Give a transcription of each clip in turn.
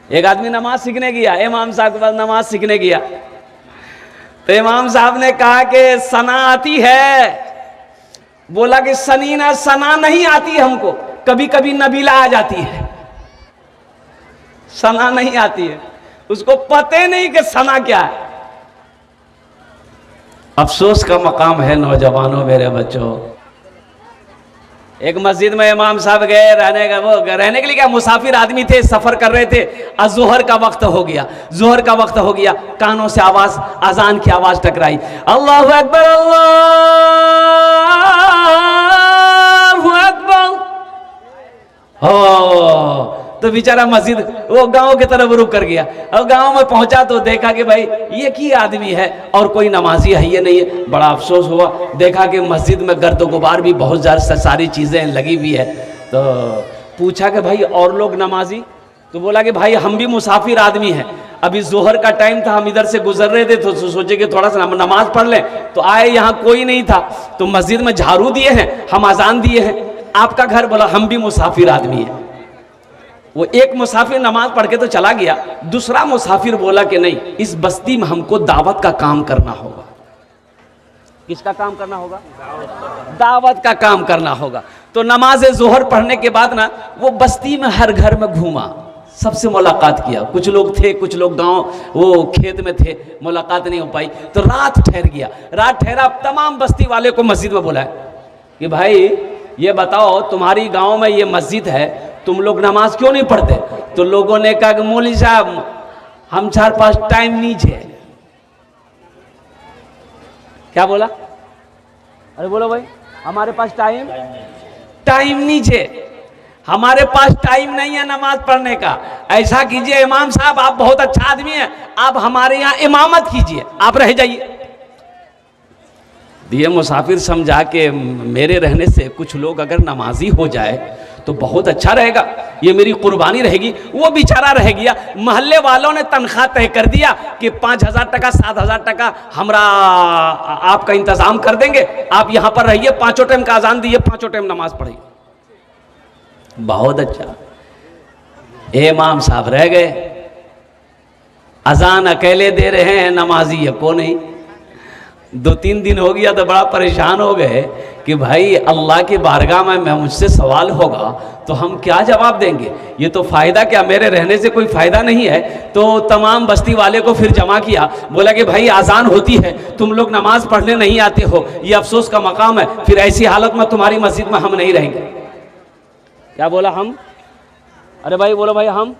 एक आदमी नमाज सीखने गया, इमाम साहब के पास नमाज सीखने गया, तो इमाम साहब ने कहा कि सना आती है? बोला कि सनीना सना नहीं आती हमको, कभी कभी नबीला आ जाती है, सना नहीं आती है। उसको पता नहीं कि सना क्या है। अफसोस का मकाम है नौजवानों, मेरे बच्चों। एक मस्जिद में इमाम साहब गए रहने के लिए, क्या मुसाफिर आदमी थे, सफर कर रहे थे। जोहर का वक्त हो गया, जोहर का वक्त हो गया, कानों से आवाज, अजान की आवाज टकराई, अल्लाहु अकबर अल्लाहु अकबर। हो तो बेचारा मस्जिद वो गांव की तरफ रुक कर गया। अब गांव में पहुंचा तो देखा कि भाई ये की आदमी है और कोई नमाजी है ये नहीं है। बड़ा अफसोस हुआ, देखा कि मस्जिद में गर्द गुबार भी बहुत ज़्यादा सारी चीज़ें लगी हुई है। तो पूछा कि भाई और लोग नमाजी? तो बोला कि भाई हम भी मुसाफिर आदमी हैं, अभी जोहर का टाइम था, हम इधर से गुजर रहे थे तो सोचे कि थोड़ा सा नमाज पढ़ लें, तो आए यहाँ कोई नहीं था, तो मस्जिद में झाड़ू दिए हैं, हम अजान दिए हैं, आपका घर? बोला हम भी मुसाफिर आदमी हैं। वो एक मुसाफिर नमाज पढ़ के तो चला गया, दूसरा मुसाफिर बोला कि नहीं, इस बस्ती में हमको दावत का काम करना होगा। किसका काम करना होगा? दावत का काम करना होगा। तो नमाज जोहर पढ़ने के बाद ना वो बस्ती में हर घर में घूमा, सबसे मुलाकात किया। कुछ लोग थे, कुछ लोग गांव वो खेत में थे, मुलाकात नहीं हो पाई। तो रात ठहर गया, रात ठहरा, तमाम बस्ती वाले को मस्जिद में बुलाया कि भाई ये बताओ तुम्हारी गांव में ये मस्जिद है, तुम लोग नमाज क्यों नहीं पढ़ते? तो लोगों ने कहा कि मौलवी साहब हम 4-5 टाइम नीचे। क्या बोला? अरे बोलो भाई, हमारे पास टाइम नीचे, हमारे पास टाइम नहीं है नमाज पढ़ने का। ऐसा कीजिए इमाम साहब, आप बहुत अच्छा आदमी हैं, आप हमारे यहाँ इमामत कीजिए, आप रह जाइए। ये मुसाफिर समझा कि मेरे रहने से कुछ लोग अगर नमाजी हो जाए तो बहुत अच्छा रहेगा, ये मेरी कुर्बानी रहेगी। वो बेचारा रह गया। मोहल्ले वालों ने तनख्वाह तय कर दिया कि 5,000 टका 7,000 टका हमरा आपका इंतजाम कर देंगे, आप यहाँ पर रहिए, 5 टाइम का अजान दिए, 5 टाइम नमाज पढ़िए। बहुत अच्छा। इमाम साहब रह गए, अजान अकेले दे रहे हैं, नमाजी है को नहीं। 2-3 दिन हो गया तो बड़ा परेशान हो गए कि भाई अल्लाह की बारगाह में मुझसे सवाल होगा तो हम क्या जवाब देंगे? ये तो फ़ायदा क्या, मेरे रहने से कोई फ़ायदा नहीं है। तो तमाम बस्ती वाले को फिर जमा किया, बोला कि भाई आज़ान होती है, तुम लोग नमाज पढ़ने नहीं आते हो, ये अफसोस का मकाम है, फिर ऐसी हालत में तुम्हारी मस्जिद में हम नहीं रहेंगे। क्या बोला? हम? अरे भाई बोलो भाई, हम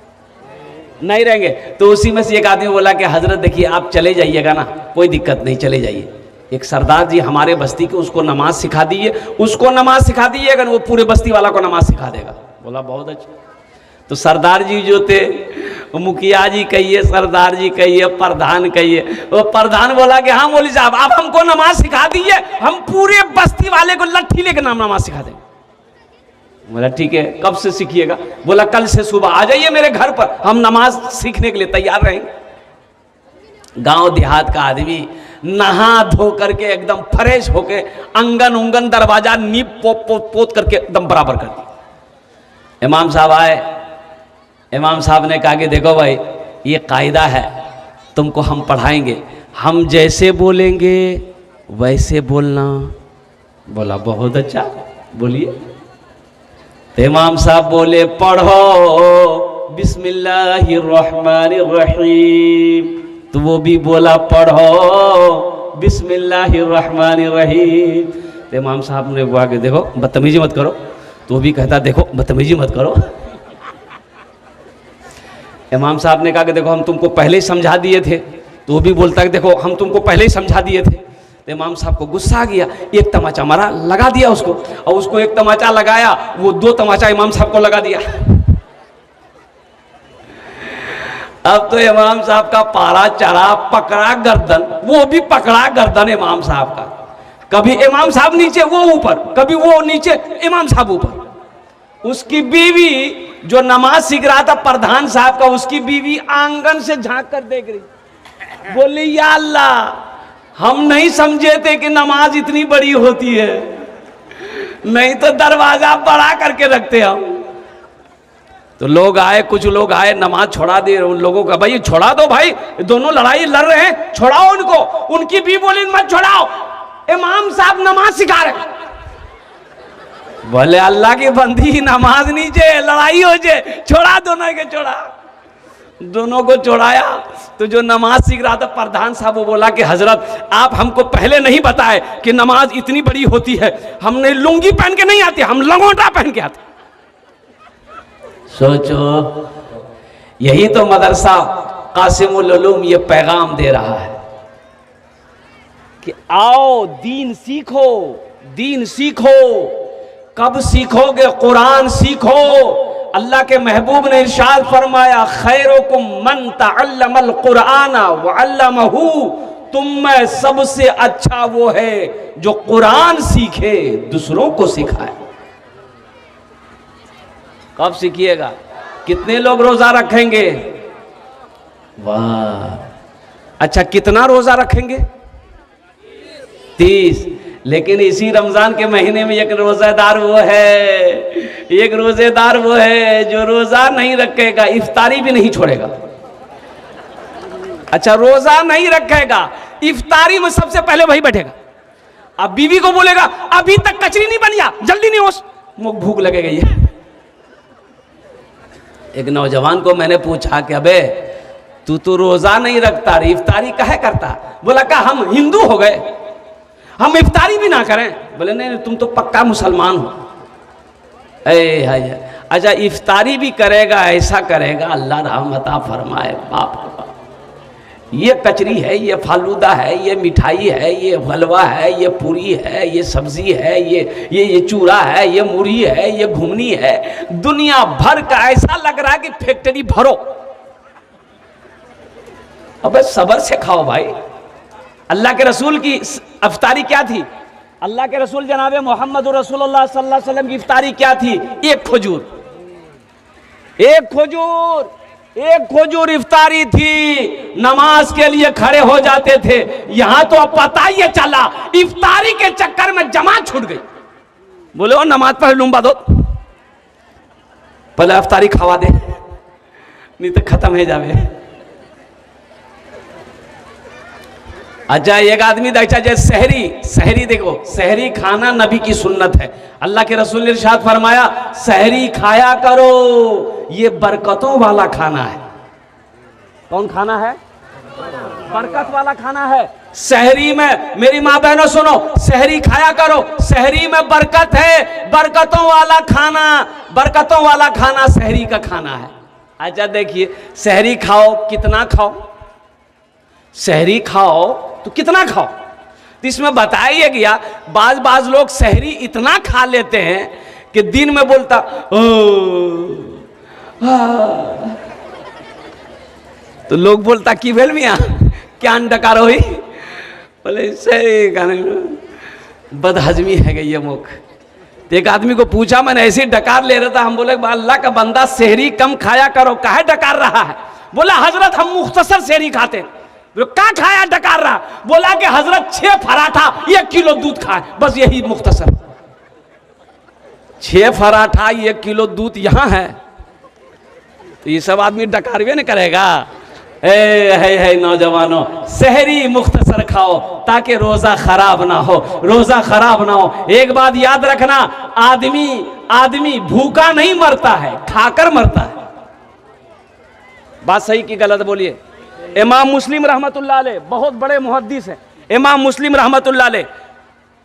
नहीं रहेंगे। तो उसी में से एक आदमी बोला कि हजरत देखिए आप चले जाइएगा ना, कोई दिक्कत नहीं, चले जाइए। एक सरदार जी हमारे बस्ती के, उसको नमाज सिखा दीजिए, उसको नमाज सिखा दीजिएगा, वो पूरे बस्ती वाला को नमाज सिखा देगा। बोला बहुत अच्छा। तो सरदार जी जो थे, मुखिया जी कहिए, सरदार जी कहिए, प्रधान कहिए, वो प्रधान बोला कि हाँ मौलवी साहब आप हमको नमाज सिखा दीजिए, हम पूरे बस्ती वाले को लट्ठी लेकर नमाज सिखा देंगे। बोला ठीक है, कब से सीखिएगा? बोला कल से सुबह आ जाइए मेरे घर पर, हम नमाज सीखने के लिए तैयार रहेंगे। गांव देहात का आदमी नहा धो करके एकदम फ्रेश होके अंगन उंगन दरवाजा नीप पोत करके एकदम बराबर कर दिया। इमाम साहब आए, इमाम साहब ने कहा कि देखो भाई ये कायदा है, तुमको हम पढ़ाएंगे, हम जैसे बोलेंगे वैसे बोलना। बोला बहुत अच्छा, बोलिए। तो इमाम साहब बोले पढ़ो बिस्मिल्लाहिर्रहमानिर्रहीम, तो वो भी बोला पढ़ो बिस्मिल्लाहिर्रहमानिर्रहीम। तो इमाम साहब ने बोला कि देखो बदतमीजी मत करो, तो वो भी कहता देखो बदतमीजी मत करो। इमाम साहब ने कहा कि देखो हम तुमको पहले ही समझा दिए थे, तो वो भी बोलता है देखो हम तुमको पहले ही समझा दिए थे। तो इमाम साहब को गुस्सा आ गया, एक तमाचा मारा, लगा दिया उसको, और उसको एक तमाचा लगाया, वो 2 तमाचा इमाम साहब को लगा दिया। अब तो इमाम साहब का पारा चढ़ा, पकड़ा गर्दन, वो भी पकड़ा गर्दन इमाम साहब का। कभी इमाम साहब नीचे वो ऊपर, कभी वो नीचे इमाम साहब ऊपर। उसकी बीवी जो नमाज सीख रहा था प्रधान साहब का, उसकी बीवी आंगन से झांक कर देख रही, बोली या अल्लाह हम नहीं समझे थे कि नमाज इतनी बड़ी होती है, नहीं तो दरवाजा बड़ा करके रखते हम। तो लोग आए, कुछ लोग आए, नमाज छोड़ा दे। उन लोगों का भाई छोड़ा दो भाई, दोनों लड़ाई लड़ रहे हैं, छोड़ाओ उनको। उनकी भी बोली मत छोड़ाओ, इमाम साहब नमाज सिखा रहे। बोले अल्लाह की बंदी, नमाज नीचे लड़ाई हो जाए, छोड़ा दोनों के, छोड़ा। दोनों को छोड़ाया। तो जो नमाज सीख रहा था प्रधान साहब, वो बोला कि हजरत आप हमको पहले नहीं बताए कि नमाज इतनी बड़ी होती है, हमने लुंगी पहन के नहीं आती, हम लंगोटा पहन के आते। सोचो, यही तो मदरसा कासिमुल उलूम ये पैगाम दे रहा है कि आओ दीन सीखो, दीन सीखो। कब सीखोगे? कुरान सीखो। अल्लाह के महबूब ने इरशाद फरमाया, खैरुकुम मन तअल्लमल कुरान व अल्लमहू, तुम में सबसे अच्छा वो है जो कुरान सीखे, दूसरों को सिखाए। कब सीखिएगा? कितने लोग रोजा रखेंगे? वाह, अच्छा कितना रोजा रखेंगे? 30। लेकिन इसी रमजान के महीने में एक रोजेदार वो है, एक रोजेदार वो है जो रोजा नहीं रखेगा, इफ्तारी भी नहीं छोड़ेगा। अच्छा, रोजा नहीं रखेगा, इफ्तारी में सबसे पहले वही बैठेगा। अब बीवी को बोलेगा अभी तक कचरी नहीं बनिया, जल्दी नहीं होश, मुझे भूख लगेगा। ये एक नौजवान को मैंने पूछा कि अबे तू तो रोजा नहीं रखता, इफ्तारी काहे करता? बोला का हम हिंदू हो गए, हम इफ्तारी भी ना करें? बोले नहीं, तुम तो पक्का मुसलमान हो। अच्छा, इफ्तारी भी करेगा, ऐसा करेगा, अल्लाह रहमत फरमाए। बाप रे बाप, ये कचरी है, ये फालूदा है, ये मिठाई है, ये हलवा है, ये पूरी है, ये सब्जी है, ये चूड़ा है, ये मुरही है, ये घुमनी है, दुनिया भर का। ऐसा लग रहा है कि फैक्ट्री भरो। अबे सब्र से खाओ भाई। अल्लाह के रसूल की इफ्तारी क्या थी? अल्लाह के रसूल जनाब मोहम्मद रसूलुल्लाह सल्लल्लाहु अलैहि वसल्लम की इफ्तारी क्या थी? एक खजूर, एक खजूर, एक खजूर इफ्तारी थी। नमाज के लिए खड़े हो जाते थे। यहां तो अब पता ही चला, इफ्तारी के चक्कर में जमात छूट गई। बोले ओ नमाज पढ़ लूंगा दो, पहले इफ्तारी खवा दे, नहीं तो खत्म हो जावे। अच्छा, एक आदमी देखा जाए सहरी, सहरी देखो, सहरी खाना नबी की सुन्नत है। अल्लाह के रसूल ने इरशाद फरमाया, सहरी खाया करो, ये बरकतों वाला खाना है। कौन खाना है? बरकत वाला खाना है। सहरी में मेरी माँ बहनों सुनो, सहरी खाया करो, सहरी में बरकत है, बरकतों वाला खाना, बरकतों वाला खाना सहरी का खाना है। अच्छा देखिए, सहरी खाओ, कितना खाओ? सहरी खाओ तो कितना खाओ? तो इसमें बताया गया, बाज लोग सहरी इतना खा लेते हैं कि दिन में बोलता तो लोग बोलता कि भेल मियाँ क्या डकार हुई? बोले सहरी खाने बदहजमी है गई ये मुख। तो एक आदमी को पूछा, मैंने ऐसे ही डकार ले रहा था, हम बोले अल्लाह का बंदा सहरी कम खाया करो, काहे डकार रहा है? बोला हजरत हम मुख्तसर सहरी खाते। क्या खाया डकार रहा? बोला कि हजरत 6 पराठा 1 किलो दूध खाए, बस यही मुख्तसर। 6 पराठा 1 किलो दूध यहां है, तो ये सब आदमी डकारवे नहीं करेगा। है नौजवानों, सहरी मुख्तसर खाओ ताकि रोजा खराब ना हो, रोजा खराब ना हो। एक बात याद रखना, आदमी भूखा नहीं मरता है, खाकर मरता है। बात सही की गलत बोलिए? इमाम मुस्लिम रहमतुल्लाह अलैह बहुत बड़े मुहद्दिस हैं। इमाम मुस्लिम रहमतुल्लाह अलैह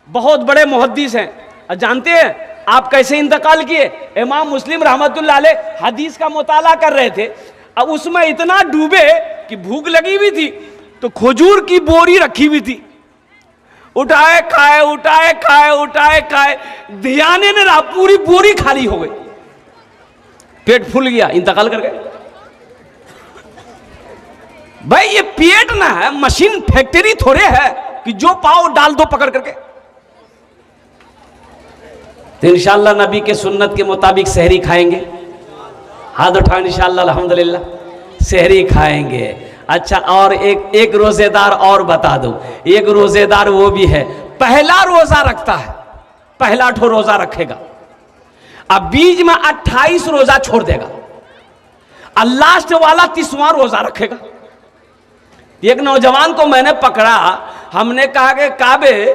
बहुत बड़े मुहद्दिस हैं। जानते हैं आप कैसे इंतकाल किए? इमाम मुस्लिम रहमतुल्लाह अलैह हदीस का मुताला कर रहे थे, अब उसमें इतना डूबे कि भूख लगी हुई थी, तो खजूर की बोरी रखी हुई थी, उठाए खाए, उठाए खाए, उठाए खाए, ध्यान नहीं रहा, पूरी बोरी खाली हो गई, पेट फूल गया, इंतकाल कर गए। भाई ये पेट ना है, मशीन फैक्ट्री थोड़े है कि जो पाओ डाल दो पकड़ करके। तो इंशाअल्लाह नबी के सुन्नत के मुताबिक सहरी खाएंगे, हाथ उठाओ इंशाअल्लाह, अल्हम्दुलिल्लाह सहरी खाएंगे। अच्छा, और एक रोजेदार और बता दूं, एक रोजेदार वो भी है, पहला रोजा रखता है, पहला ठो रोजा रखेगा, अब बीच में 28 रोजा छोड़ देगा। और लास्ट वाला 30वां रोजा रखेगा। एक नौजवान को मैंने पकड़ा, हमने कहा कि काबे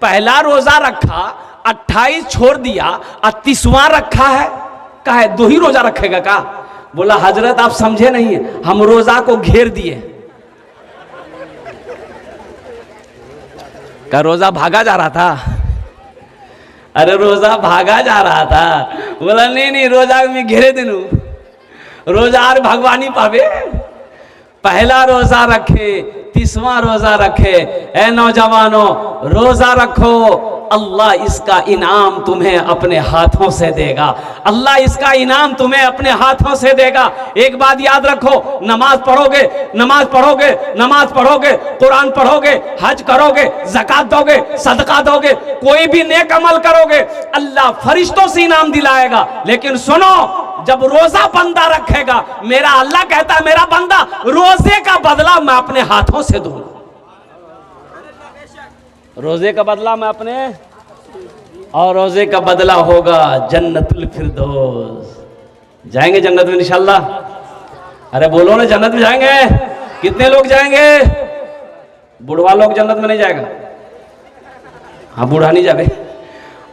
पहला रोजा रखा, 28 छोड़ दिया और 30वां रखा है, कहा है 2 ही रोजा रखेगा का? बोला हजरत आप समझे नहीं, हम रोजा को घेर दिए। का रोजा भागा जा रहा था? अरे रोजा भागा जा रहा था। बोला नहीं रोजा में घेरे दिनू, रोजा और भगवानी पावे। पहला रोजा रखे, 30वां रोजा रखे। ए नौजवानों रोजा रखो, अल्लाह इसका इनाम तुम्हें अपने हाथों से देगा। अल्लाह इसका इनाम तुम्हें अपने हाथों से देगा। एक बात याद रखो, नमाज पढ़ोगे, नमाज पढ़ोगे, नमाज पढ़ोगे, कुरान पढ़ोगे, हज करोगे, ज़कात दोगे, सदका दोगे, कोई भी नेक अमल करोगे, अल्लाह फरिश्तों से इनाम दिलाएगा। लेकिन सुनो, जब रोजा बंदा रखेगा, मेरा अल्लाह कहता है मेरा बंदा रोजे का बदला मैं अपने हाथों से दूंगा। रोजे का बदला मैं अपने, और रोजे का बदला होगा जन्नतुल फिरदौस। जाएंगे जन्नत में इंशाल्लाह? अरे बोलो ना, जन्नत में जाएंगे? कितने लोग जाएंगे? बुढ़वा लोग जन्नत में नहीं जाएगा? हाँ बूढ़ा नहीं जावे,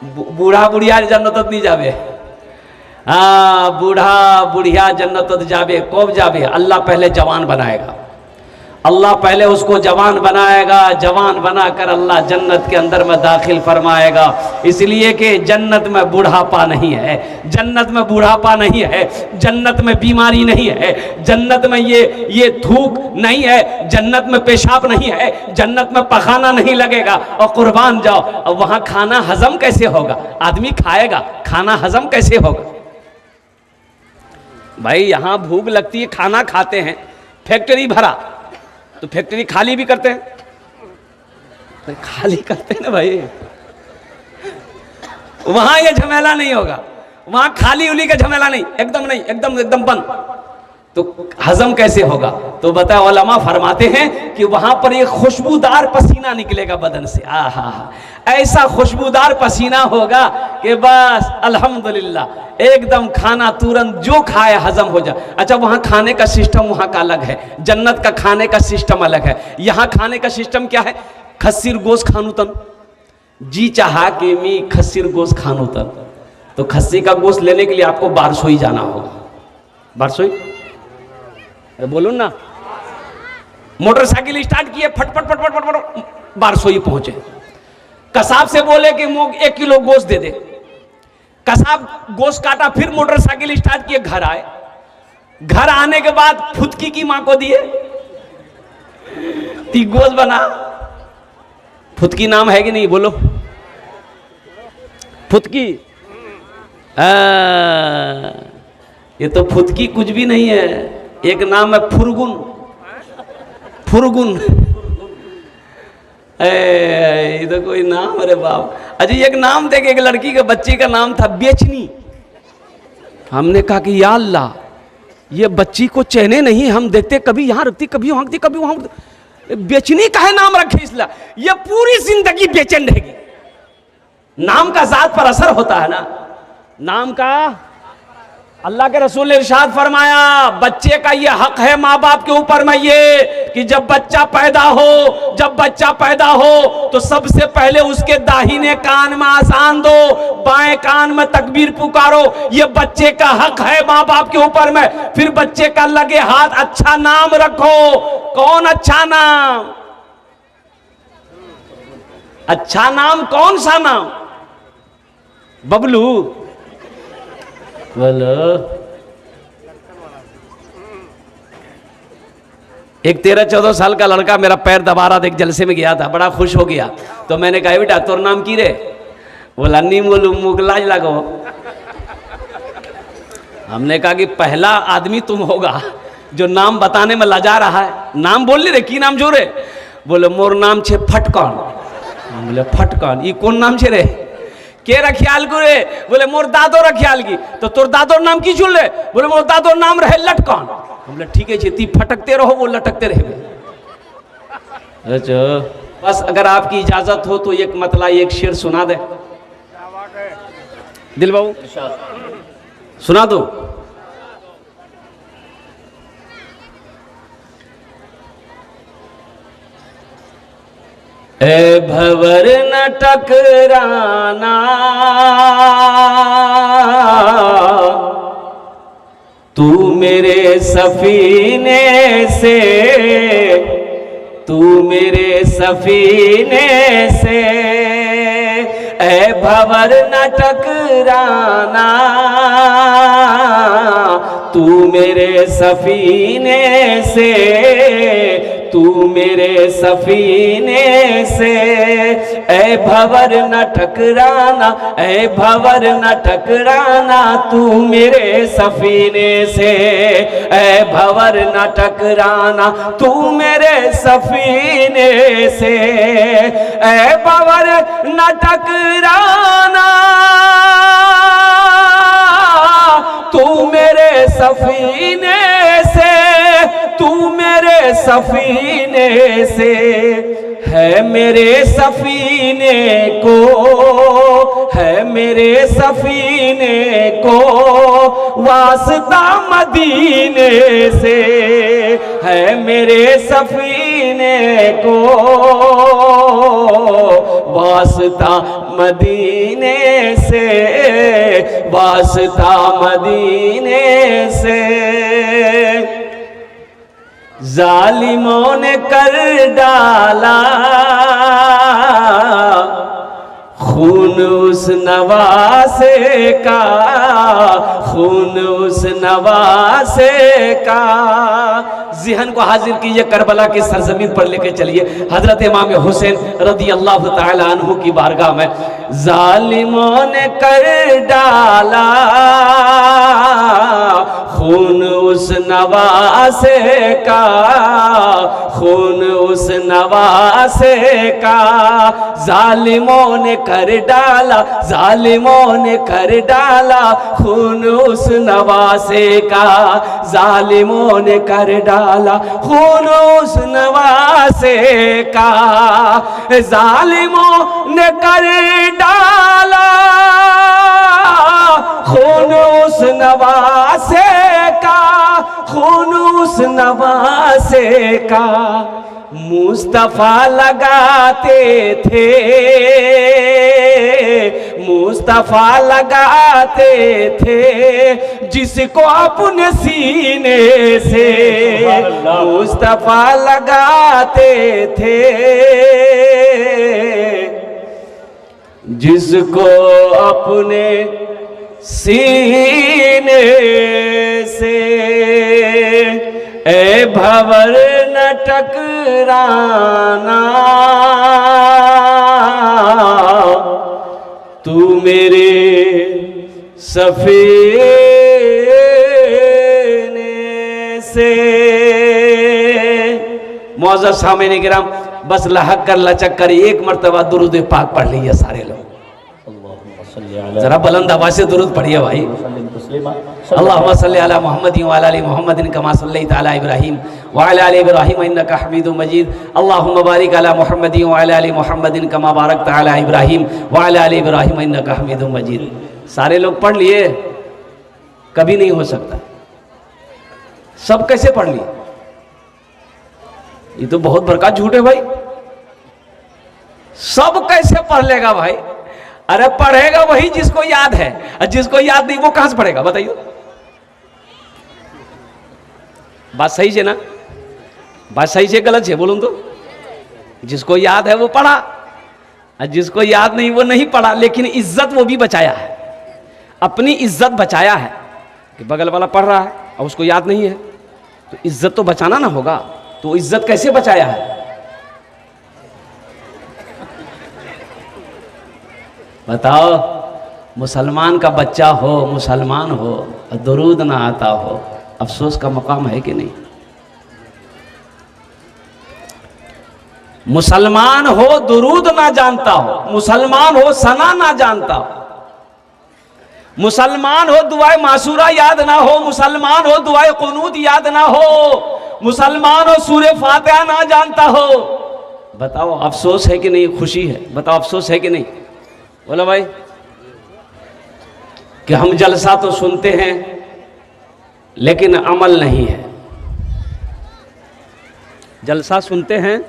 बूढ़ा बुढ़िया जन्नत नहीं जावे। हाँ बूढ़ा बुढ़िया जन्नत जावे। कब जावे? अल्लाह पहले जवान बनाएगा, अल्लाह पहले उसको जवान बनाएगा, जवान बनाकर अल्लाह जन्नत के अंदर में दाखिल फरमाएगा। इसलिए कि जन्नत में बुढ़ापा नहीं है, जन्नत में बुढ़ापा नहीं है, जन्नत में बीमारी नहीं है, जन्नत में ये थूक नहीं है, जन्नत में पेशाब नहीं है, जन्नत में पखाना नहीं लगेगा। और कुर्बान जाओ, और वहां खाना हजम कैसे होगा? आदमी खाएगा, खाना हजम कैसे होगा? भाई यहां भूख लगती है, खाना खाते हैं, फैक्ट्री भरा तो फैक्ट्री खाली भी करते हैं, तो खाली करते हैं ना भाई। वहां ये झमेला नहीं होगा, वहां खाली उली का झमेला नहीं, एकदम नहीं, एकदम बंद। तो हजम कैसे होगा? तो बताओ, उलमा फरमाते हैं कि वहां पर एक खुशबूदार पसीना निकलेगा बदन से। आहा, ऐसा खुशबूदार पसीना होगा कि बस अल्हम्दुलिल्लाह, एकदम खाना तुरंत जो खाए हजम हो जाए। अच्छा, वहां खाने का सिस्टम वहां का अलग है, जन्नत का खाने का सिस्टम अलग है। यहां खाने का सिस्टम क्या है? खस्सीर गोश्त खानू तन, जी चाहा कि मी खस्सीर गोश्त खानू तन। तो खस्सी का गोश्त लेने के लिए आपको बारसोई जाना होगा। बारसोई बोलूं ना, मोटरसाइकिल स्टार्ट किए, फटफट फटफट फटफट बारसोई पहुंचे। कसाब से बोले कि 1 किलो गोश्त दे दे। कसाब गोश्त काटा, फिर मोटरसाइकिल स्टार्ट किए, घर आए। घर आने के बाद फुदकी की मां को दिए, ती गोश्त बना। फुदकी नाम है कि नहीं? बोलो फुदकी। ये तो फुदकी कुछ भी नहीं है, एक नाम है फुरगुन। फुरगुन ये तो कोई नाम, अरे बाप। अच्छा, एक नाम देखे, एक लड़की के बच्चे का नाम था बेचनी। हमने कहा कि या अल्लाह, ये बच्ची को चैने नहीं, हम देखते कभी यहाँ रखती, कभी वहां रखती, कभी वहां, बेचनी का है नाम रखे इसलिए, ये पूरी जिंदगी बेचैन रहेगी। नाम का जात पर असर होता है ना, नाम का। अल्लाह के रसूल ने इरशाद फरमाया, बच्चे का ये हक है माँ बाप के ऊपर में ये कि जब बच्चा पैदा हो तो सबसे पहले उसके दाहिने कान में आजान दो, बाएं कान में तकबीर पुकारो। ये बच्चे का हक है माँ बाप के ऊपर में। फिर बच्चे का लगे हाथ अच्छा नाम रखो। कौन अच्छा नाम? अच्छा नाम कौन सा नाम? बबलू बोलो। एक 13-14 साल का लड़का मेरा पैर दबा रहा था, एक जलसे में गया था, बड़ा खुश हो गया। तो मैंने कहा बेटा तोर नाम की रे? बोला नहीं बोलू, मुगलाज लगो। हमने कहा कि पहला आदमी तुम होगा जो नाम बताने में लजा रहा है। नाम बोल ली रे, की नाम जो रे? बोले मोर नाम छे फटकन। बोले फटकन, ये कौन नाम छे रे? के रखियाल को रे? बोले मोर दादो रखियाल की। तो तोर दादोर नाम की चुन ले? बोले मोर दादोर नाम रहे लटकन। बोले ठीक है जी, ती फटकते रहो, वो लटकते रहे। अच्छा, बस अगर आपकी इजाजत हो तो एक मतला एक शेर सुना दे। दिल बाबू सुना दो। ए भंवर न टकराना, तू मेरे सफीने से, तू मेरे सफीने से। ए भंवर न टकराना, तू मेरे सफीने से, तू मेरे सफीने से। ए भंवर न टकराना, ए भंवर न टकराना, तू मेरे सफीने से। ए भंवर न टकराना, तू मेरे सफीने से। ए भंवर न टकराना, तू मेरे सफीने से, तू मेरे सफीने से। है मेरे सफीने को, है मेरे सफीने को वास्ता मदीने से। है मेरे सफीने को वास्ता मदीने से, वास्ता मदीने से। जालिमों ने कर डाला खून उस नवासे का, खून उस नवासे का। ज़हन को हाजिर कीजिए, करबला की सरजमीन पर लेके चलिए हजरत इमाम हुसैन रदी अल्लाह ताला अन्हु की बारगाह में। जालिमों ने कर डाला खून उस नवासे का, खून उस नवासे का। जालिमों ने कर डाला, जालिमों ने कर डाला खून उस नवासे का। जालिमों ने कर डाला खून उस नवासे का। जालिमों ने कर डाला खून उस नवासे का, खून उस नवासे का। मुस्तफा लगाते थे, मुस्तफा लगाते थे जिसको अपने सीने से। मुस्तफा लगाते थे जिसको अपने सीने से। ए भंवर न टकराना, तू मेरे सफीने से। मौजूद सामने गिराम, बस लहक कर लचक कर एक मर्तबा दुरूद पाक पढ़ लीजिए सारे लोग। जरा बुलंद आवाज से दुरूद पढ़िए भाई। अल्लाहुम्मा सल्ली अला मुहम्मदिन व अला आलि मुहम्मदिन कमा सल्लैता अला इब्राहीम व अला आलि इब्राहीम इन्नका हमीदुम मजीद। अल्लाहुम्मा बारिक अला मुहम्मदिन व अला आलि मुहम्मदिन कमा बारकता अला इब्राहीम व अला आलि इब्राहीम इन्नका हमीदुम मजीद। सारे लोग पढ़ लिए? कभी नहीं हो सकता। सब कैसे पढ़ लिए? ये तो बहुत बड़का झूठ है भाई। सब कैसे पढ़ लेगा भाई? अरे पढ़ेगा वही जिसको याद है, और जिसको याद नहीं वो कहां से पढ़ेगा बताइए। बात सही है ना? बात सही है गलत है बोलूं तो? जिसको याद है वो पढ़ा, और जिसको याद नहीं वो नहीं पढ़ा। लेकिन इज्जत वो भी बचाया है, अपनी इज्जत बचाया है कि बगल वाला पढ़ रहा है और उसको याद नहीं है, तो इज्जत तो बचाना ना होगा। तो इज्जत कैसे बचाया है? बताओ, मुसलमान का बच्चा हो, मुसलमान हो और दुरूद ना आता हो, अफसोस का मकाम है कि नहीं? मुसलमान हो दुरूद ना जानता हो, मुसलमान हो सना ना जानता हो, मुसलमान हो दुआए मासूरा याद ना हो, मुसलमान हो दुआए कुनूत याद ना हो, मुसलमान हो सूरे फातिहा ना जानता हो। बताओ अफसोस है कि नहीं? खुशी है? बताओ अफसोस है कि नहीं? बोला भाई कि हम जलसा तो सुनते हैं लेकिन अमल नहीं है। जलसा सुनते हैं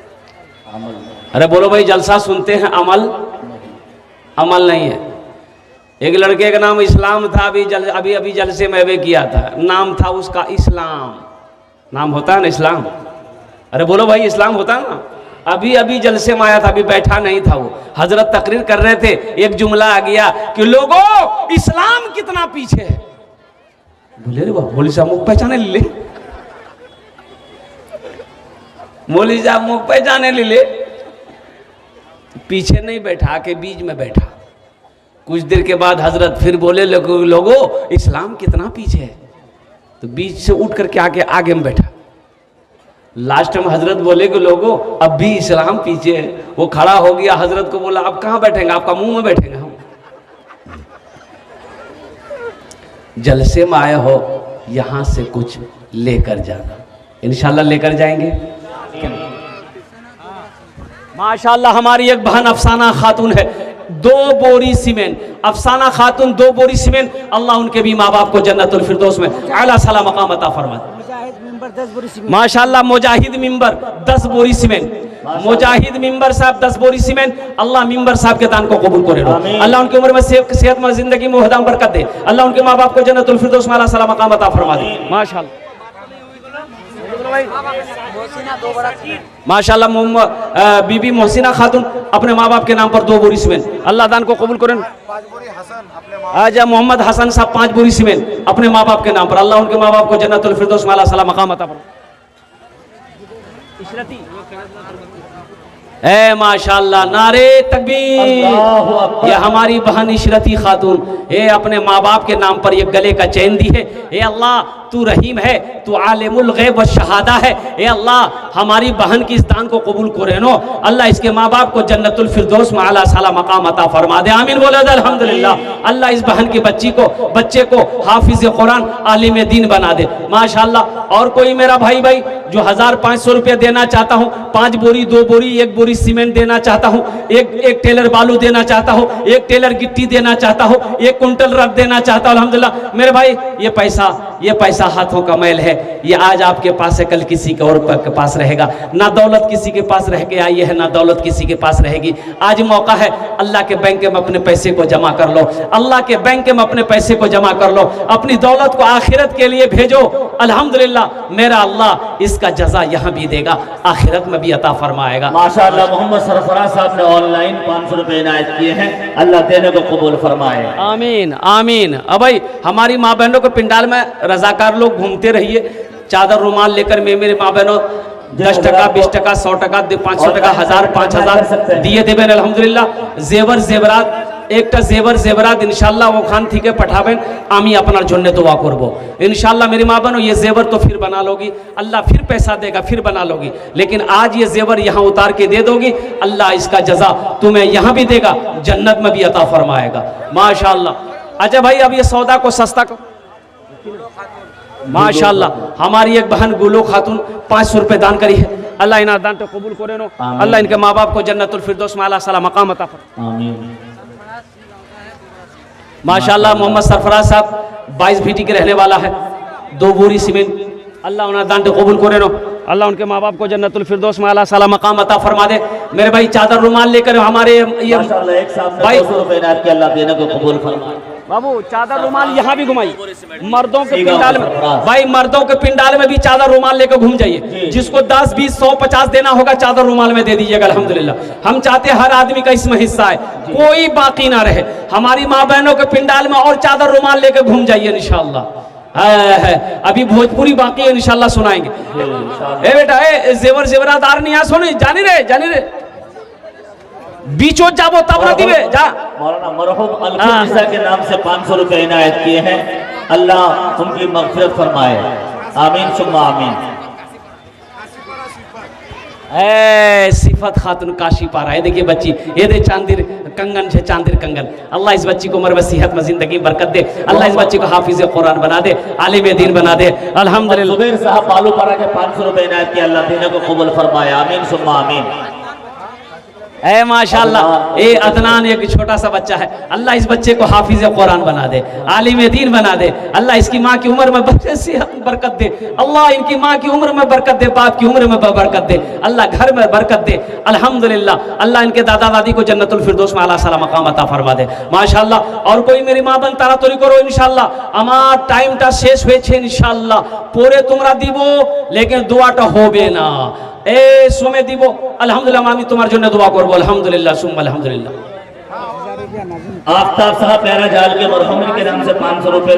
अरे बोलो भाई, जलसा सुनते हैं, अमल अमल नहीं है। एक लड़के का नाम इस्लाम था, अभी अभी जलसे में वे किया था, नाम था उसका इस्लाम। नाम होता है ना इस्लाम? अरे बोलो भाई, इस्लाम होता है ना? अभी अभी जलसे में आया था, अभी बैठा नहीं था वो। हजरत तकरीर कर रहे थे, एक जुमला आ गया कि लोगों इस्लाम कितना पीछे है। बोले रे वाह, मौलवी साहब मुख पहचाने ले, मौलवी साहब मुख पहचाने ले। पीछे नहीं बैठा, के बीच में बैठा। कुछ देर के बाद हजरत फिर बोले, लोगों इस्लाम कितना पीछे है। तो बीच से उठ करके आगे में बैठा। लास्ट में हजरत बोले कि लोगों अब भी इस्लाम पीछे है। वो खड़ा हो गया, हजरत को बोला अब कहाँ बैठेंगे, आपका मुंह में बैठेंगे हम। जलसे में आए हो, यहां से कुछ लेकर जाना, इंशाल्लाह लेकर जाएंगे। माशाल्लाह हमारी एक बहन अफसाना खातून है, 2 बोरी सीमेंट। अफसाना खातून 2 बोरी सीमेंट, अल्लाह उनके भी माँ बाप को जन्नतुल फिरदौस में आला सला मकाम अता फरमाए। माशाल्लाह मुजाहिद मिंबर 10 बोरी सीमेंट। मुजाहिद मिंबर साहब 10 बोरी सीमेंट, अल्लाह मिंबर साहब के दान को कबूल करे। अल्लाह उनकी उम्र में सेहतमंद जिंदगी में हदाम बरकत दे। अल्लाह उनके माँ बाप को जन्नतुल फिरदौस में आला सला मकाम अता फरमा दे। माशाल्लाह माशाल्लाह बीबी मोहसिना खातून अपने माँ बाप के नाम पर 2 बोरी सीमेंट, अल्लाह दान को कबूल करें। आजा मोहम्मद हसन साहब 5 बोरी सीमेंट अपने माँ बाप के नाम पर, अल्लाह उनके माँ बाप को जन्नतुल फिरदौस में आला सला मकाम अता फरमा। ए माशाल्लाह, नारे तकबीर। ये हमारी बहन इशरती खातून, ये अपने माँ बाप के नाम पर ये गले का चैन दी है। ए अल्लाह तू रहीम है, तू आलिमुल गैब व शहादा है। ए अल्लाह हमारी बहन की इस दान को कबूल करे नो। अल्लाह इसके माँ बाप को जन्नतुल फिरदौस में आला साला मकाम अता फरमा दे। आमीन बोले अल्हम्दुलिल्लाह। अल्लाह इस बहन की बच्चे को हाफिज कुरान आलिम दीन बना दे। माशाल्लाह। और कोई मेरा भाई जो 1500 रुपये देना चाहता हूँ, 5 बोरी 2 बोरी 1 बोरी सीमेंट देना चाहता हूँ, एक टेलर बालू देना चाहता हूँ, 1 टेलर गिट्टी देना चाहता हूँ, 1 कुंटल रख देना चाहता हूँ। अल्हम्दुलिल्लाह मेरे भाई, ये पैसा हाथों का मैल है। ये आज आपके पास है, कल किसी के और के पास रहेगा। ना दौलत किसी के पास रह के आई है, ना दौलत किसी के पास रहेगी। आज मौका है, अल्लाह के बैंक में अपने पैसे को जमा कर लो। अल्लाह के बैंक में अपने पैसे को जमा कर लो, अपनी दौलत को आखिरत के लिए भेजो। अल्हम्दुलिल्लाह मेरा अल्लाह इसका जजा यहाँ भी देगा, आखिरत में भी अता फरमाएगा। माशाअल्लाह मोहम्मद सरफराज साहब ने ऑनलाइन 500 रुपए इनायत किए हैं, अल्लाह देने को कबूल फरमाए। आमीन आमीन। अब भाई हमारी माँ बहनों के पिंडाल में रजाकार लोग घूमते रहिए, चादर रुमाल लेकर। मेरे माँ बहनों 10 टका 20 टका 100 टका 500 टका 1000 5000 दिए देवें। अल्हम्दुलिल्लाह जेवर जेवरात एक जेवर जेवरात इंशाल्लाह वो खान थी के पठावें, आमी अपना जोन्ने दुआ करबो इंशाल्लाह। मेरी माँ बहनों ये जेवर तो फिर बना लोगी, अल्लाह फिर पैसा देगा, फिर बना लोगी। लेकिन आज ये जेवर यहाँ उतार के दे दोगी, अल्लाह इसका जजा तुम्हें यहाँ भी देगा, जन्नत में भी अता फरमाएगा। माशाल्लाह। अच्छा भाई, अब ये सौदा को सस्ता को माशाल्लाह हमारी एक बहन गुलो खातून 500 रुपए दान करी है। अल्लाह इना दान तो कबूल करे नो। अल्लाह इनके माँ बाप को जन्नतुल फिरदौस में आला सला मकाम अता फरमाए। आमीन। माशाल्लाह मोहम्मद सरफराज साहब 22 भीटी के रहने वाला है, 2 बोरी सीमेंट। अल्लाह उन्हें दान तो कबूल करे नो। अल्लाह उनके माँ बाप को जन्नतुल फिरदौस में आला सला मकाम अता फरमा दे। मेरे भाई चादर रुमाल लेकर हमारे ये भाई 200 रुपए इनायत किए, अल्लाह देने को कबूल फरमाए। बाबू चादर रुमाल यहाँ भी घुमाई, मर्दों के पिंडाल में भाई, मर्दों के पिंडाल में भी चादर रुमाल लेकर घूम जाइए। जिसको 10 20 100 50 देना होगा चादर रुमाल में दे दीजिएगा। अल्हम्दुलिल्लाह हम चाहते हर आदमी का इसमें हिस्सा है, कोई बाकी ना रहे। हमारी माँ बहनों के पिंडाल में और चादर रुमाल लेकर घूम जाइए इंशाअल्लाह। अभी भोजपुरी बाकी है, इंशाअल्लाह सुनाएंगे। ए बेटा ए जेवर जेवरादार नहीं सुने जानी रे बीचो जाबो तब ना दिवे जा। मौलाना मरहूम अलखुदा के नाम से 500 रुपए इनायत किए हैं, अल्लाह उनकी मग़फ़िरत फरमाए। आमीन सुम्मा आमीन। सिफत खातून काशी पारा है, देखिए बच्ची ये दे चांदिर कंगन छे, चांदिर कंगन। अल्लाह इस बच्ची को उम्र में सेहत में जिंदगी बरकत दे। अल्लाह इस बच्ची को हाफिज कुरान बना दे, आलिम दीन बना दे। अल्हम्दुलिल्लाह। जुबैर साहब बालू पारा के 500 रुपए इनायत किए, अल्लाह देने को कबूल फरमाए। आमीन सुम्मा आमीन। ए माशाल्लाह, ये अदनान एक छोटा सा बच्चा है, अल्लाह इस बच्चे को हाफिज कुरान बना दे, आलिम दीन बना दे, अल्लाह इसकी माँ की उम्र में बरकत दे, अल्लाह इनकी माँ की उम्र में बरकत दे, बाप की उम्र में बरकत दे, अल्लाह घर में बरकत दे, अल्हम्दुलिल्लाह। अल्लाह इनके दादा दादी को जन्नतुल फिरदौस में आला साला मकाम अता फरमा दे माशाल्लाह। और कोई मेरी माँ बन तारा तोरी करो इंशाल्लाह। আমার টাইমটা শেষ হয়েছে ইনশাআল্লাহ, পরে তোমরা দিব, লেকিন দোয়াটা হবে না, এই সময় দিব। আলহামদুলিল্লাহ, আমি তোমার জন্য দোয়া করব। আলহামদুলিল্লাহ সুম্মা আলহামদুলিল্লাহ। आफ्ताब साहब प्यारा जाल के मरहूम के नाम से 500 रुपए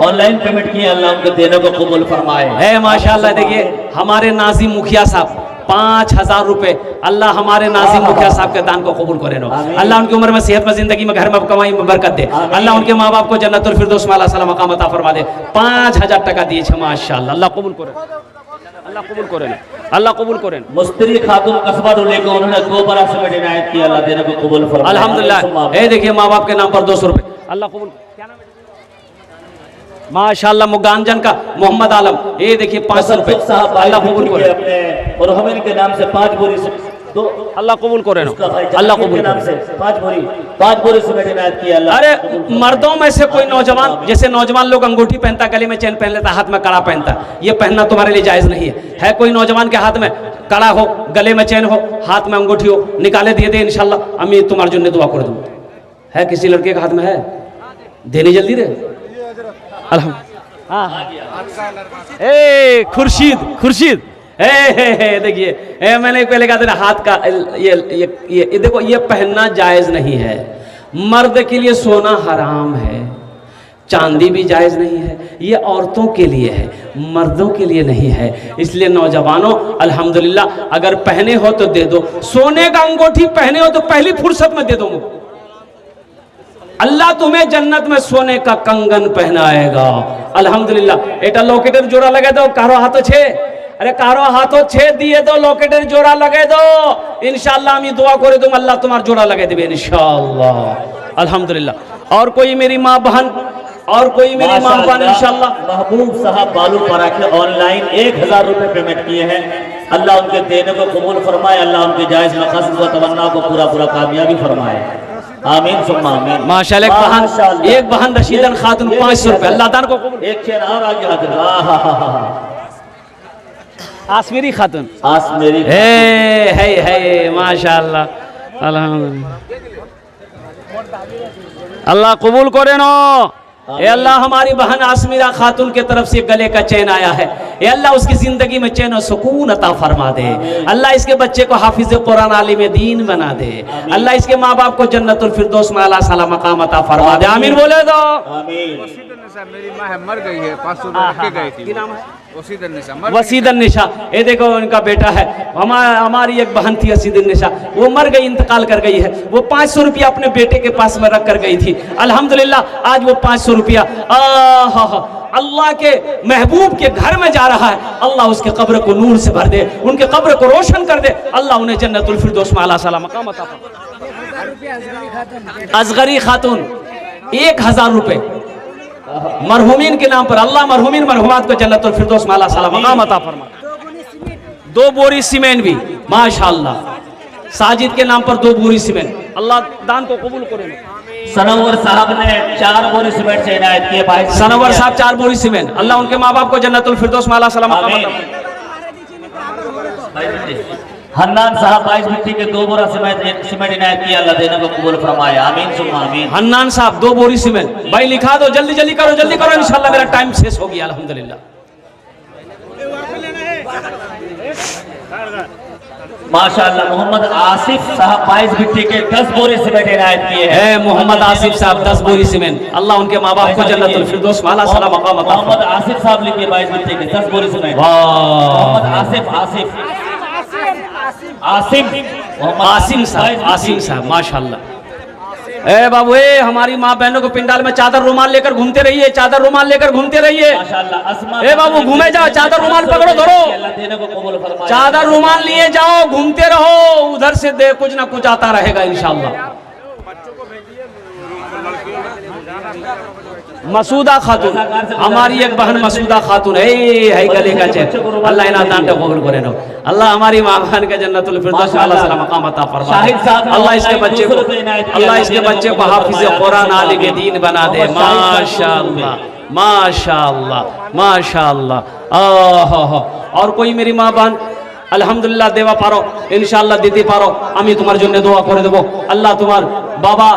ऑनलाइन पेमेंट किए, अल्लाह उनके देने को कबूल फरमाए। है माशाल्लाह। देखिए हमारे नाजिम मुखिया साहब 5000 रुपए, अल्लाह हमारे नाजिम मुखिया साहब के दान को कबूल करे नो, अल्लाह उनकी उम्र में सेहत में जिंदगी में घर में कमाई में बरकत दे, अल्लाह उनके माँ बाप को जन्नतुल फिरदौस में आला साला मकाम अता फरमा दे। 5000 টাকা দিয়েছে माशाल्लाह, अल्लाह कबूल करे, अल्लाह कबूल करे, अल्लाह कबूल करे। मुस्तरी खातून कस्बा डोले को उन्होंने 2 बरस में इनायत की, अल्लाह देने को कबूल फरमाए अल्हम्दुलिल्लाह। ये देखिए माँ बाप के नाम पर 200 रुपए, अल्लाह कबूल। क्या नाम है माशाल्लाह? मुगानजन का मोहम्मद आलम, ये देखिए 500 रुपए, अल्लाह कबूल करे। अपने मरहूम के नाम से 5 बोरी से दो, अल्लाह कबूल करे, अल्लाह कबूल नाम से 5 बोरी से इनायत की, अल्लाह। अरे मर्दों में से कोई नौजवान, जैसे नौजवान लोग अंगूठी पहनता, गले में चैन पहन लेता, हाथ में कड़ा पहनता, ये पहनना तुम्हारे लिए जायज नहीं है कोई नौजवान के हाथ में कड़ा हो, गले में चैन हो, हाथ में अंगूठी हो, निकाले दिए दे इंशाल्लाह, अम्मी तुम्हारे जुन्ने दुआ कर दूँ। है किसी लड़के के हाथ में है, देनी जल्दी रे। ए खुर्शीद देखिए, मैंने पहले कहा था हाथ का ये देखो, ये पहनना जायज नहीं है। मर्द के लिए सोना हराम है, चांदी भी जायज नहीं है, ये औरतों के लिए है, मर्दों के लिए नहीं है। इसलिए नौजवानों अल्हम्दुलिल्लाह, अगर पहने हो तो दे दो, सोने का अंगूठी पहने हो तो पहली फुर्सत में दे दो। अल्लाह तुम्हें जन्नत में सोने का कंगन पहनाएगा अल्हम्दुलिल्लाह। एटा लॉकेटेर जोड़ा लगे दो, कारो हाथों छे, अरे कारो हाथों छे दिए दो, लॉकेटेर जोड़ा लगे दो इंशाअल्लाह। আমি দোয়া করে दूं अल्लाह तुम्हारा जोड़ा लगे देবে इंशाअल्लाह अल्हम्दुलिल्लाह। और कोई मेरी माँ बहन, और कोई मेरी माँ बहन इंशाअल्लाह। महबूब साहब बालू परा के ऑनलाइन 1000 रुपए पेमेंट किए हैं, अल्लाह उनके देने को कबूल फरमाए, अल्लाह उनके जायज मकसद व तमन्ना को पूरा कामयाबी फरमाए, आमीन सुम्मा आमीन। माशाल्लाह। एक बहन रशीदन खातून 500 रुपए, अल्लाह दान को कबूल। एक चेन और आगे हाजिर, आसमेरी खातून, आसमेरी है माशाल्लाह अल्हम्दुलिल्लाह, अल्लाह कबूल करे नो। ए अल्लाह हमारी बहन आसमीरा खातून के तरफ से गले का चैन आया है, ए अल्लाह उसकी जिंदगी में चैन और सुकून अता फरमा दे, अल्लाह इसके बच्चे को हाफिज कुरान आलिम दीन बना दे, अल्लाह इसके माँ बाप को जन्नतुल फिरदौस में आला साला मकाम अता फरमा दे, आमीन बोले दो। मेरी माँ है, मर गई है, 500 रुपए गई थी। नाम है वसीदन निशा। ये देखो उनका बेटा है, हमारी एक बहन थी वसीदन निशा, वो मर गई, इंतकाल कर गई है। वो 500 रुपया अपने बेटे के पास में रख कर गई थी, अल्हम्दुलिल्लाह आज वो 500 रुपया अल्लाह के महबूब के घर में जा रहा है। अल्लाह उसके कब्र को नूर से भर दे, उनके कब्र को रोशन कर दे, अल्लाह उन्हें जन्नतुल फिरदौस में आला साला मकाम अता फरमाए। असगरी खातून 1000 रुपए मरहुमीन के नाम पर, अल्लाह मरहुमीन मरहुमात को जन्नतुल फिरदौस में आला साला मकाम अता फरमाए। 2 बोरी सीमेंट भी माशाल्लाह, साजिद के नाम पर 2 बोरी सीमेंट, अल्लाह दान को कबूल करे। सनवर साहब ने 4 बोरी सीमेंट से इनायत किए भाई, सनवर साहब 4 बोरी सीमेंट, अल्लाह उनके माँ बाप को जन्नतुल फिरदौस में आला साला मकाम अता फरमाए। हन्नान साहब 22 मिट्टी के 2 बोरा सीमेंट इनायत किया, अल्लाह देने को कबूल फरमाए, आमीन सुम्मा आमीन। हन्नान साहब 2 बोरी सीमेंट, भाई लिखा दो, जल्दी जल्दी करो इंशाल्लाह, मेरा टाइम शेष हो गया अल्हम्दुलिल्लाह। माशाअल्लाह। मोहम्मद आसिफ साहब 22 मिट्टी के 10 बोरी सीमेंट इनायत किए हैं, मोहम्मद आसिफ साहब 10 बोरी सीमेंट, अल्लाह उनके माँ बाप को जन्नतुल फिरदौस में आला साला मकाम अता फरमाए। मोहम्मद आसिफ साहब लिखिए 22 मिट्टी के 10 बोरी सीमेंट, मोहम्मद आसिम साहब माशाल्लाह। ए बाबू, ए हमारी माँ बहनों को पिंडाल में चादर रुमाल लेकर घूमते रहिए, चादर रुमाल लेकर घूमते रहिए माशाल्लाह। ए बाबू घूमे जाओ, चादर रुमाल पकड़ो, धरो, चादर रुमाल लिए जाओ, घूमते रहो, उधर से दे कुछ ना कुछ आता रहेगा इंशाल्लाह। मसूदा खातून हमारी एक बहन मसूदा खातून है गले का चेन अल्लाह इना दान कबूल करे नो अल्लाह हमारी मां बहन के जन्नतुल फिरदौस में अल्लाह सलाम मकाम अता फरमा अल्लाह इसके बच्चे को हाफिज कुरान आलिम दीन बना दे माशाअल्लाह माशाअल्लाह माशाअल्लाह। और कोई मेरी मां बहन अल्हम्दुलिल्लाह देवा पारो इंशाअल्लाह दीदी पारो आमी तुम्हार जन्य दुआ करे देबो अल्लाह तुम्हार बाबा